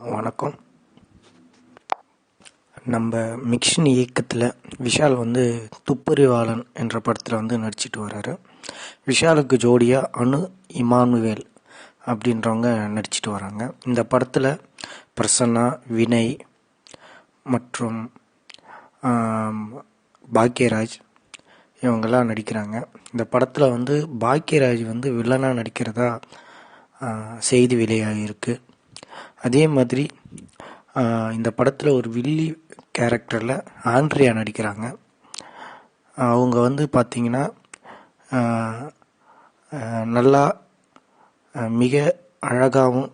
வணக்கம். நம்ம மிக்ஷன் இயக்கத்தில் விஷால் துப்பறிவாளன் என்ற படத்தில் நடிச்சிட்டு வர்றாரு. விஷாலுக்கு ஜோடியாக அனு இமானுவேல் அப்படின்றவங்க நடிச்சிட்டு வராங்க. இந்த படத்தில் பிரசன்னா, வினய் மற்றும் பாக்யராஜ் இவங்கெல்லாம் நடிக்கிறாங்க. இந்த படத்தில் பாக்யராஜ் வில்லனாக நடிக்கிறதா செய்தி வெளியாகிருக்கு. அதே மாதிரி இந்த படத்தில் ஒரு வில்லி கேரக்டரில் ஆண்ட்ரியா நடிக்கிறாங்க. அவங்க பார்த்திங்கன்னா நல்லா மிக அழகாகவும்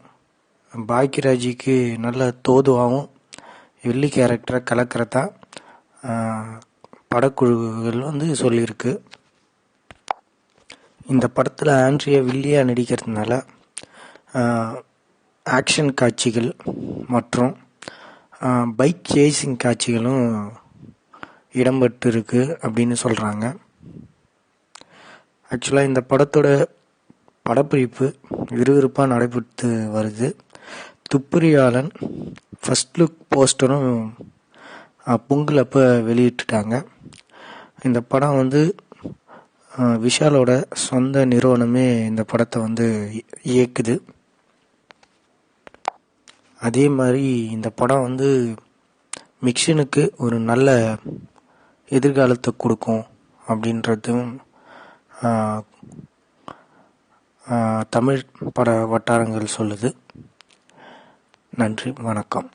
பாக்யராஜுக்கு நல்ல தோதுவாகவும் வில்லி கேரக்டரை கலக்கிறதா படக்குழுக்கள் சொல்லியிருக்கு. இந்த படத்தில் ஆண்ட்ரியா வில்லியாக நடிக்கிறதுனால ஆக்ஷன் காட்சிகள் மற்றும் பைக் சேசிங் காட்சிகளும் இடம்பெற்று இருக்கு அப்படின்னு சொல்கிறாங்க. ஆக்சுவலாக இந்த படத்தோட படப்பிடிப்பு விறுவிறுப்பாக நடைபெற்று வருது. துப்பறிவாளன் ஃபர்ஸ்ட் லுக் போஸ்டரும் பொங்கல் அப்போ வெளியிட்டுட்டாங்க. இந்த படம் விஷாலோட சொந்த நிறுவனமே இந்த படத்தை இயக்குது. அதே மாதிரி இந்த படம் மிக்ஷனுக்கு ஒரு நல்ல எதிர்காலத்தை கொடுக்கும் அப்படின்றதும் தமிழ் பட வட்டாரங்கள் சொல்லுது. நன்றி, வணக்கம்.